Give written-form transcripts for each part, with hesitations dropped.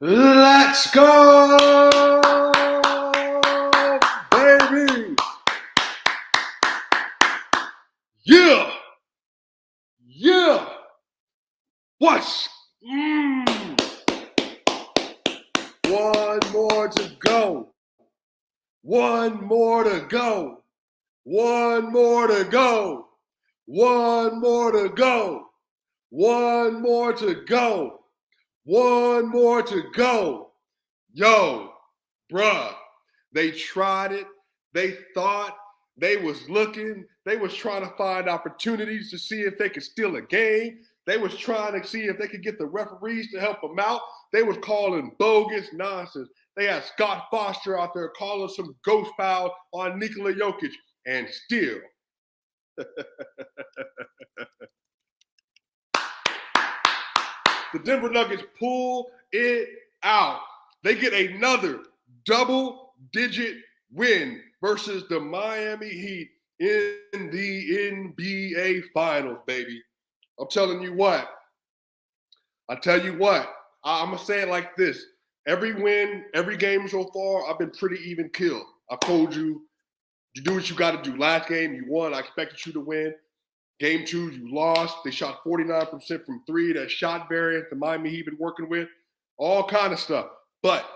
Let's go, baby. Yeah. Yeah. What's One more to go. One more to go. One more to go. One more to go. One more to go. One more to go. Yo, bruh, they tried it. They thought, they was looking. They was trying to find opportunities to see if they could steal a game. They was trying to see if they could get the referees to help them out. They was calling bogus nonsense. They had Scott Foster out there calling some ghost foul on Nikola Jokic, and still. The Denver Nuggets pull it out. They get another double-digit win versus the Miami Heat in the NBA Finals, baby. I'm telling you what. I'm going to say it like this. Every win, every game so far, I've been pretty even killed. I told you, you do what you got to do. Last game, you won. I expected you to win. Game 2, you lost. They shot 49% from 3. That shot variant the Miami Heat been working with. All kind of stuff. But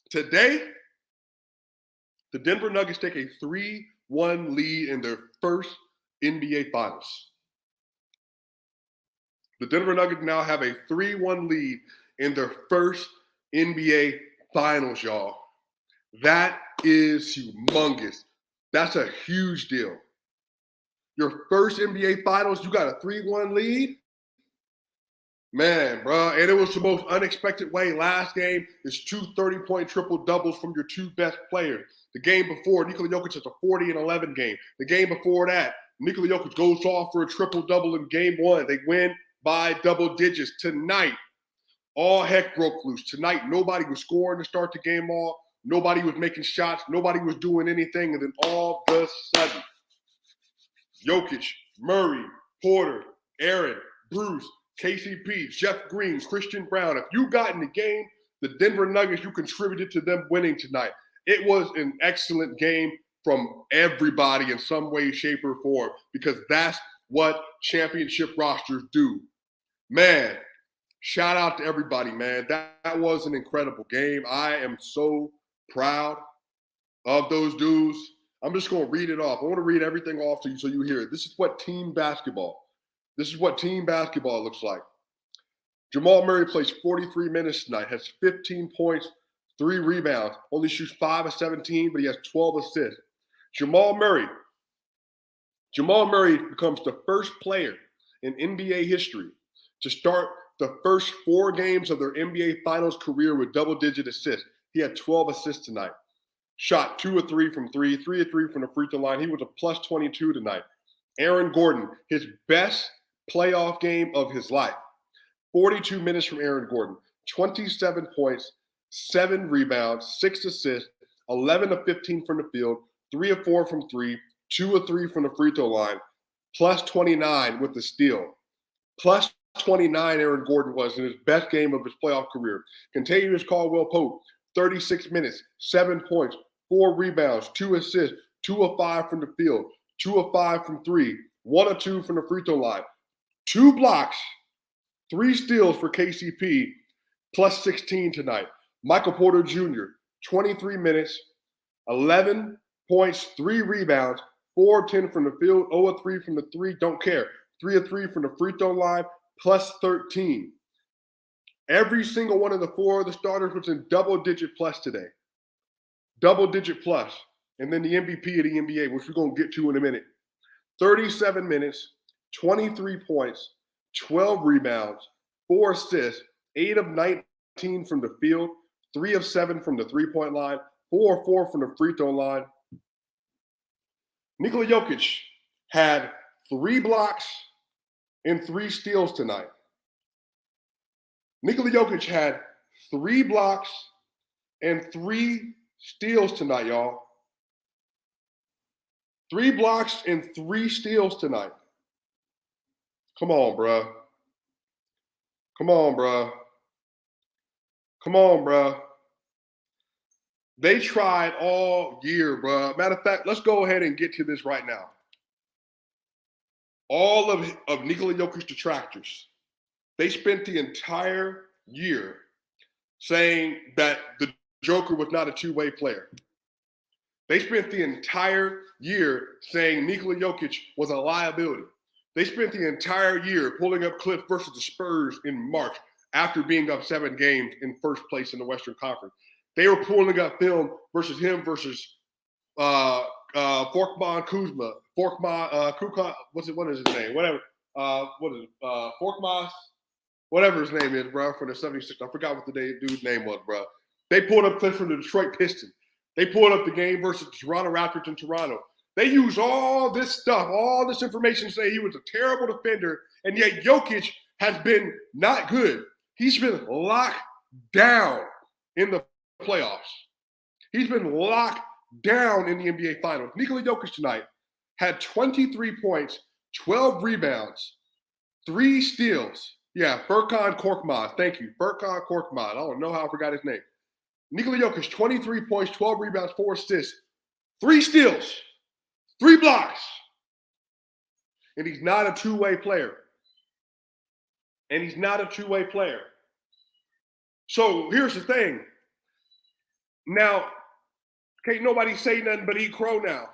today, the Denver Nuggets take a 3-1 lead in their first NBA Finals. The Denver Nuggets now have a 3-1 lead in their first NBA Finals, y'all. That is humongous. That's a huge deal. Your first NBA Finals, you got a 3-1 lead? Man, bro, and it was the most unexpected way. Last game is 2 30-point triple-doubles from your 2 best players. The game before, Nikola Jokic has a 40-11 game. The game before that, Nikola Jokic goes off for a triple-double in game 1. They win by double digits. Tonight, all heck broke loose. Tonight, nobody was scoring to start the game off. Nobody was making shots. Nobody was doing anything. And then all of a sudden, Jokic, Murray, Porter, Aaron, Bruce, KCP, Jeff Green, Christian Brown. If you got in the game, the Denver Nuggets, you contributed to them winning tonight. It was an excellent game from everybody in some way, shape, or form, because that's what championship rosters do. Man, shout out to everybody, man. That was an incredible game. I am so proud of those dudes. I'm just going to read it off. I want to read everything off to you so you hear it. This is what team basketball looks like. Jamal Murray plays 43 minutes tonight, has 15 points, 3 rebounds, only shoots 5 of 17, but he has 12 assists. Jamal Murray becomes the first player in NBA history to start the first 4 games of their NBA Finals career with double-digit assists. He had 12 assists tonight. Shot 2 of 3 from 3, 3 of 3 from the free throw line. He was a plus 22 tonight. Aaron Gordon, his best playoff game of his life. 42 minutes from Aaron Gordon. 27 points, 7 rebounds, 6 assists, 11 of 15 from the field, 3 of 4 from 3, 2 of 3 from the free throw line, plus 29 with the steal. Plus 29 Aaron Gordon was in his best game of his playoff career. Contagious Caldwell-Pope, 36 minutes, 7 points, 4 rebounds, 2 assists, 2 of 5 from the field, 2 of 5 from 3, 1 of 2 from the free throw line, 2 blocks, 3 steals for KCP, plus 16 tonight. Michael Porter Jr., 23 minutes, 11 points, 3 rebounds, 4 of 10 from the field, 0 of 3 from the 3, don't care. 3 of 3 from the free throw line, plus 13. Every single one of the 4 of the starters was in double-digit plus today. Double-digit plus. And then the MVP of the NBA, which we're going to get to in a minute. 37 minutes, 23 points, 12 rebounds, 4 assists, 8 of 19 from the field, 3 of 7 from the three-point line, 4 of 4 from the free throw line. Nikola Jokic had 3 blocks and 3 steals tonight. Nikola Jokic had 3 blocks and 3 steals tonight, y'all. 3 blocks and 3 steals tonight. Come on, bruh. Come on, bro. They tried all year, bro. Matter of fact, let's go ahead and get to this right now. All of Nikola Jokic detractors, they spent the entire year saying that the Joker was not a two-way player. They spent the entire year saying Nikola Jokic was a liability. They spent the entire year pulling up clips versus the Spurs in March after being up 7 games in first place in the Western Conference. They were pulling up film versus him versus Forkman Kuzma. Kukan, what is his name? Whatever. Forkmas? Whatever his name is, bro, for the 76. I forgot what the dude's name was, bro. They pulled up clips from the Detroit Pistons. They pulled up the game versus the Toronto Raptors in Toronto. They used all this stuff, all this information to say he was a terrible defender, and yet Jokic has been not good. He's been locked down in the playoffs. He's been locked down in the NBA Finals. Nikola Jokic tonight had 23 points, 12 rebounds, 3 steals. Yeah, Furkan Korkmaz. Thank you. Furkan Korkmaz. I don't know how I forgot his name. Nikola Jokic, 23 points, 12 rebounds, 4 assists, 3 steals, 3 blocks. And he's not a two-way player. So here's the thing. Now, can't nobody say nothing but eat crow now.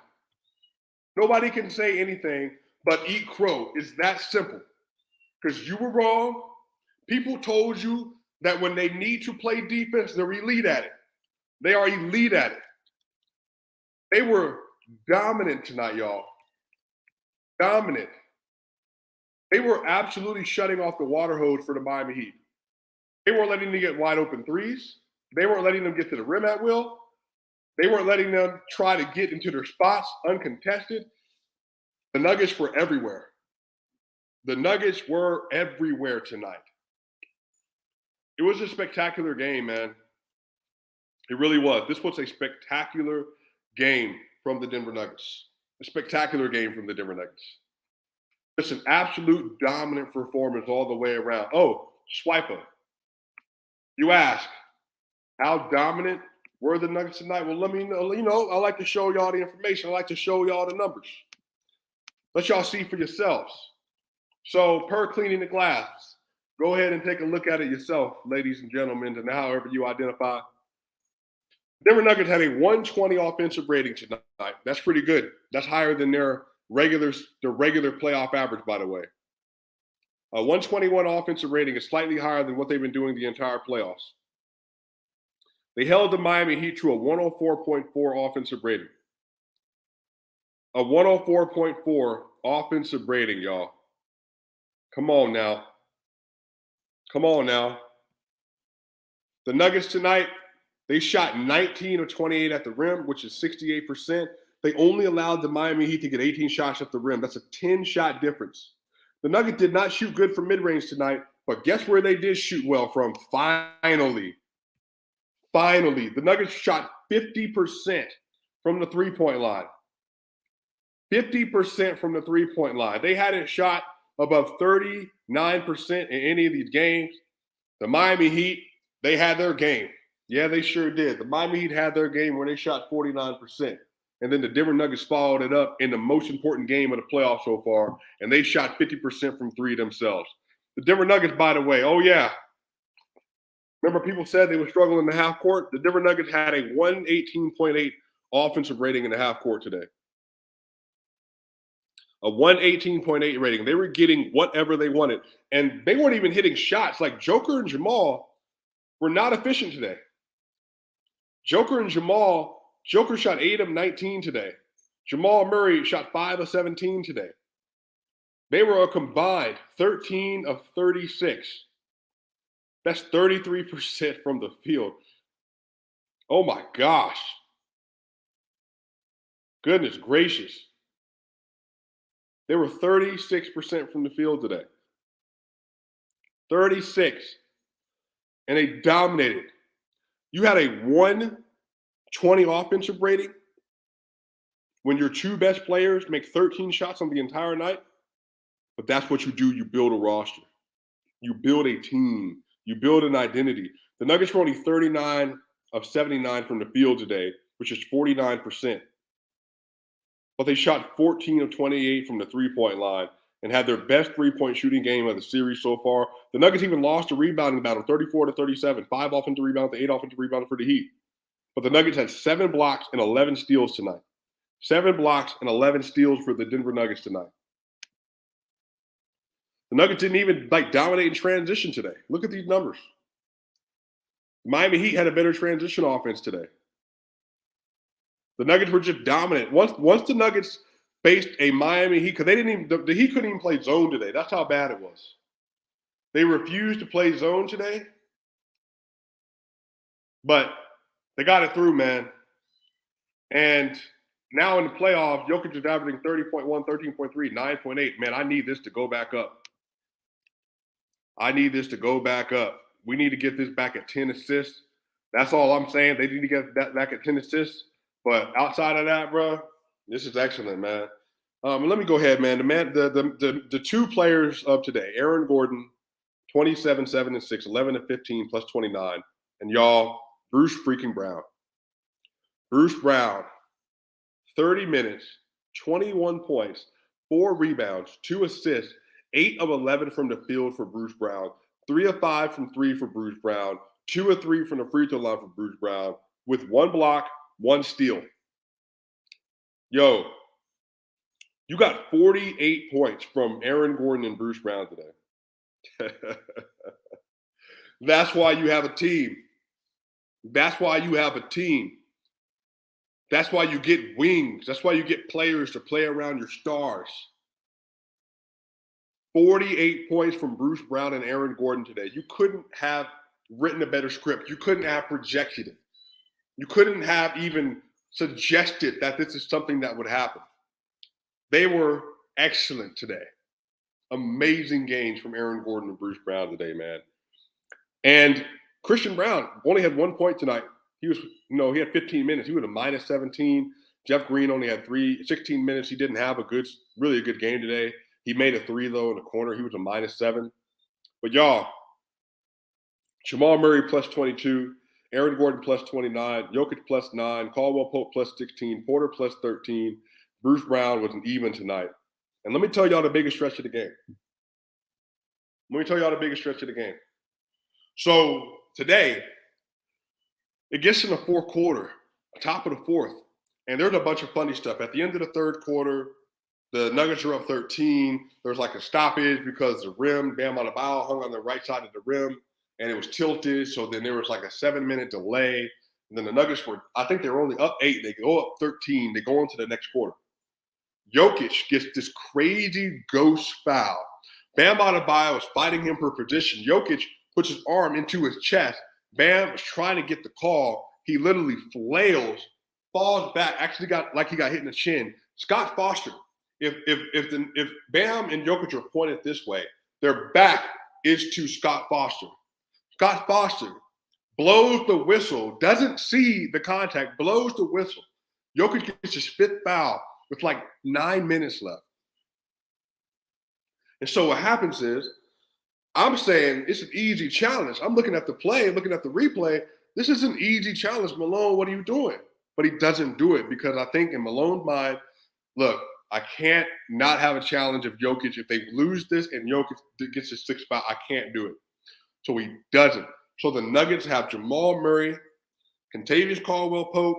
Nobody can say anything but eat crow. It's that simple. Because you were wrong. People told you that when they need to play defense, they're elite at it. They are elite at it. They were dominant tonight, y'all. Dominant. They were absolutely shutting off the water hose for the Miami Heat. They weren't letting them get wide open threes. They weren't letting them get to the rim at will. They weren't letting them try to get into their spots uncontested. The Nuggets were everywhere. The Nuggets were everywhere tonight. It was a spectacular game, man. It really was. This was a spectacular game from the Denver Nuggets. A spectacular game from the Denver Nuggets. Just an absolute dominant performance all the way around. Oh, Swipa. You ask, how dominant were the Nuggets tonight? Well, let me know. I like to show y'all the information. I like to show y'all the numbers. Let y'all see for yourselves. So, per Cleaning the Glass, go ahead and take a look at it yourself, ladies and gentlemen, and however you identify. Denver Nuggets had a 120 offensive rating tonight. That's pretty good. That's higher than their regular playoff average, by the way. A 121 offensive rating is slightly higher than what they've been doing the entire playoffs. They held the Miami Heat to a 104.4 offensive rating. A 104.4 offensive rating, y'all. Come on now. The Nuggets tonight, they shot 19 of 28 at the rim, which is 68%. They only allowed the Miami Heat to get 18 shots at the rim. That's a 10-shot difference. The Nuggets did not shoot good from mid-range tonight, but guess where they did shoot well from? Finally. The Nuggets shot 50% from the three-point line. 50% from the three-point line. They hadn't shot above 39% in any of these games. The Miami Heat, they had their game. Yeah, they sure did. The Miami Heat had their game where they shot 49%. And then the Denver Nuggets followed it up in the most important game of the playoffs so far, and they shot 50% from 3 themselves. The Denver Nuggets, by the way, oh yeah. Remember people said they were struggling in the half court? The Denver Nuggets had a 118.8 offensive rating in the half court today. A 118.8 rating. They were getting whatever they wanted. And they weren't even hitting shots. Like Joker and Jamal were not efficient today. Joker shot 8 of 19 today. Jamal Murray shot 5 of 17 today. They were a combined 13 of 36. That's 33% from the field. Oh my gosh. Goodness gracious. They were 36% from the field today. 36. And they dominated. You had a 120 offensive rating when your 2 best players make 13 shots on the entire night. But that's what you do. You build a roster. You build a team. You build an identity. The Nuggets were only 39 of 79 from the field today, which is 49%. But they shot 14 of 28 from the three-point line and had their best three-point shooting game of the series so far. The Nuggets even lost a rebounding battle, 34-37, 5 offensive rebounds to 8 offensive rebounds for the Heat. But the Nuggets had 7 blocks and 11 steals tonight. 7 blocks and 11 steals for the Denver Nuggets tonight. The Nuggets didn't even dominate in transition today. Look at these numbers. Miami Heat had a better transition offense today. The Nuggets were just dominant. Once the Nuggets faced a Miami Heat, because the Heat couldn't even play zone today. That's how bad it was. They refused to play zone today, but they got it through, man. And now in the playoffs, Jokic is averaging 30.1, 13.3, 9.8. Man, I need this to go back up. We need to get this back at 10 assists. That's all I'm saying. They need to get that back at 10 assists. But outside of that, bro, this is excellent, man. Let me go ahead, man. The 2 players of today, Aaron Gordon, 27, 7 and 6, 11 and 15 plus 29. And y'all, Bruce freaking Brown. Bruce Brown, 30 minutes, 21 points, 4 rebounds, 2 assists, 8 of 11 from the field for Bruce Brown, 3 of 5 from 3 for Bruce Brown, 2 of 3 from the free throw line for Bruce Brown, with 1 block, 1 steal. Yo, you got 48 points from Aaron Gordon and Bruce Brown today. That's why you have a team. That's why you have a team. That's why you get wings. That's why you get players to play around your stars. 48 points from Bruce Brown and Aaron Gordon today. You couldn't have written a better script. You couldn't have projected it. You couldn't have even suggested that this is something that would happen. They were excellent today. Amazing games from Aaron Gordon and Bruce Brown today, man. And Christian Brown only had 1 point tonight. He had 15 minutes. He was a minus 17. Jeff Green only had 16 minutes. He didn't have really a good game today. He made a 3, though, in the corner. He was a minus 7. But y'all, Jamal Murray plus 22, Aaron Gordon plus 29, Jokic plus 9, Caldwell Pope plus 16, Porter plus 13. Bruce Brown was an even tonight. And let me tell y'all the biggest stretch of the game. So today, it gets in the fourth quarter, top of the fourth, and there's a bunch of funny stuff. At the end of the third quarter, the Nuggets are up 13. There's like a stoppage because the rim, Bam Adebayo hung on the right side of the rim, and it was tilted. So then there was like a 7-minute delay. And then the Nuggets I think they were only up 8. They go up 13. They go into the next quarter. Jokic gets this crazy ghost foul. Bam Adebayo is fighting him for position. Jokic puts his arm into his chest. Bam is trying to get the call. He literally flails, falls back, actually got like he got hit in the chin. Scott Foster, if Bam and Jokic are pointed this way, their back is to Scott Foster. Scott Foster blows the whistle, doesn't see the contact, blows the whistle. Jokic gets his 5th foul with like 9 minutes left. And so what happens is, I'm saying it's an easy challenge. I'm looking at the play, looking at the replay. This is an easy challenge. Malone, what are you doing? But he doesn't do it because I think in Malone's mind, look, I can't not have a challenge of Jokic. If they lose this and Jokic gets his 6th foul, I can't do it. So he doesn't. So the Nuggets have Jamal Murray, Kentavious Caldwell-Pope,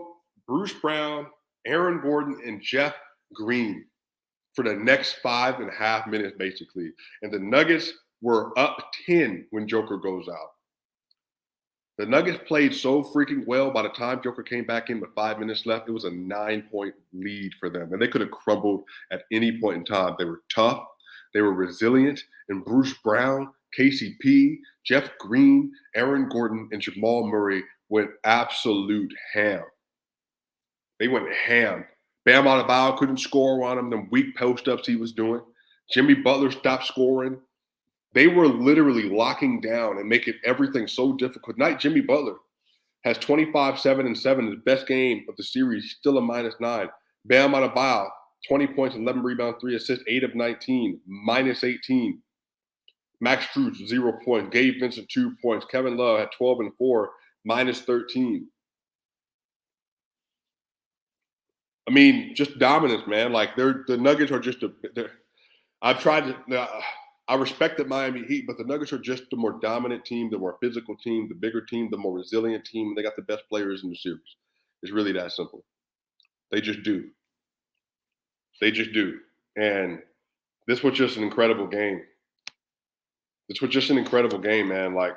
Bruce Brown, Aaron Gordon, and Jeff Green for the next 5.5 minutes, basically. And the Nuggets were up 10 when Joker goes out. The Nuggets played so freaking well. By the time Joker came back in with 5 minutes left, it was a 9-point lead for them. And they could have crumbled at any point in time. They were tough. They were resilient. And Bruce Brown, KCP, Jeff Green, Aaron Gordon, and Jamal Murray went absolute ham. They went ham. Bam Adebayo couldn't score on him, them weak post-ups he was doing. Jimmy Butler stopped scoring. They were literally locking down and making everything so difficult. Tonight, Jimmy Butler has 25, 7, and 7, his best game of the series, still a -9. Bam Adebayo, 20 points, 11 rebounds, 3 assists, 8 of 19, -18. Max Strus, 0 points. Gabe Vincent, 2 points. Kevin Love had 12 and 4, minus 13. I mean, just dominance, man. Like the Nuggets are just I've tried to. I respect the Miami Heat, but the Nuggets are just the more dominant team, the more physical team, the bigger team, the more resilient team. They got the best players in the series. It's really that simple. They just do. They just do. And this was just an incredible game. This was just an incredible game, man. Like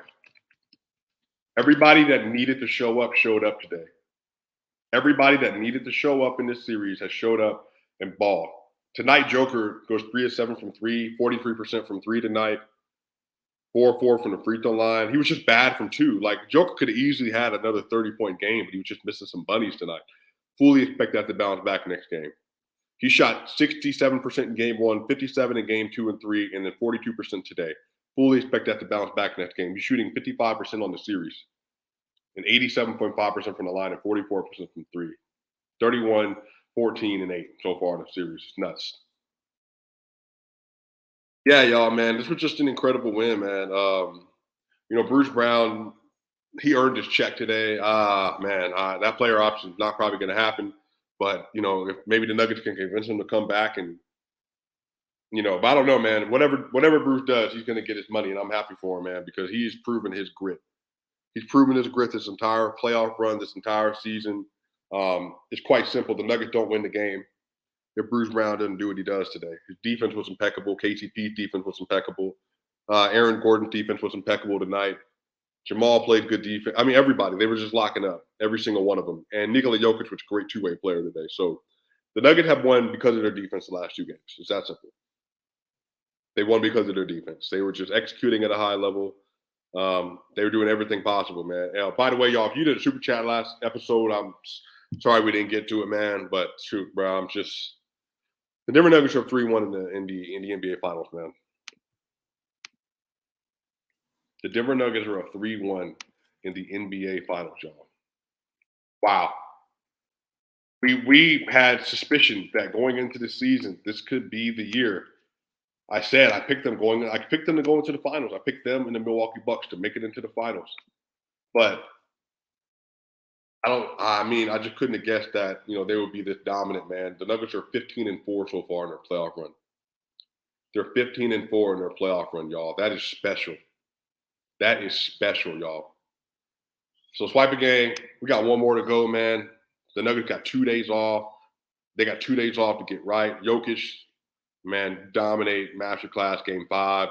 everybody that needed to show up showed up today. Everybody that needed to show up in this series has showed up and balled. Tonight, Joker goes 3 of 7 from 3, 43% from 3 tonight, 4-4 from the free throw line. He was just bad from 2. Like, Joker could have easily had another 30-point game, but he was just missing some bunnies tonight. Fully expect that to bounce back next game. He shot 67% in game 1, 57 in game 2 and 3, and then 42% today. Fully expect that to bounce back next game. He's shooting 55% on the series, and 87.5% from the line and 44% from 3. 31, 14, and 8 so far in the series. It's nuts. Yeah, y'all, man. This was just an incredible win, man. Bruce Brown, he earned his check today. That player option is not probably going to happen. But, if maybe the Nuggets can convince him to come back and, but I don't know, man. Whatever Bruce does, he's going to get his money, and I'm happy for him, man, because he's proven his grit. He's proven his grit this entire playoff run, this entire season. It's quite simple. The Nuggets don't win the game if Bruce Brown doesn't do what he does today. His defense was impeccable. KCP's defense was impeccable. Aaron Gordon's defense was impeccable tonight. Jamal played good defense. I mean, everybody. They were just locking up, every single one of them. And Nikola Jokic was a great two-way player today. So the Nuggets have won because of their defense the last 2 games. It's that simple. They won because of their defense. They were just executing at a high level. They were doing everything possible, man. By the way, y'all, if you did a super chat last episode, I'm sorry we didn't get to it, man. But shoot, bro, the Denver Nuggets are 3-1 in the NBA Finals, man. The Denver Nuggets are a 3-1 in the NBA Finals, y'all. Wow. We had suspicion that going into the season, this could be the year. I said I picked them to go into the finals. I picked them and the Milwaukee Bucks to make it into the finals. But I just couldn't have guessed that, they would be this dominant, man. The Nuggets are 15-4 so far in their playoff run. They're 15-4 in their playoff run, y'all. That is special. That is special, y'all. So Swipa gang, we got one more to go, man. The Nuggets got 2 days off. They got 2 days off to get right. Jokic, man, dominate Masterclass Game 5.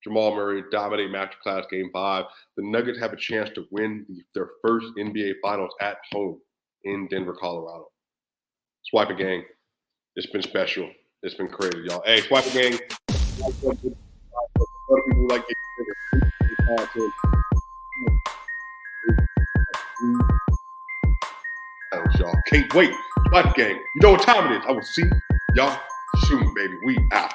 Jamal Murray, dominate Masterclass Game 5. The Nuggets have a chance to win their first NBA Finals at home in Denver, Colorado. Swipa gang, it's been special. It's been crazy, y'all. Hey, Swipa gang, people like y'all. Can't wait. Swipa gang, you know what time it is. I will see y'all soon, baby. We out.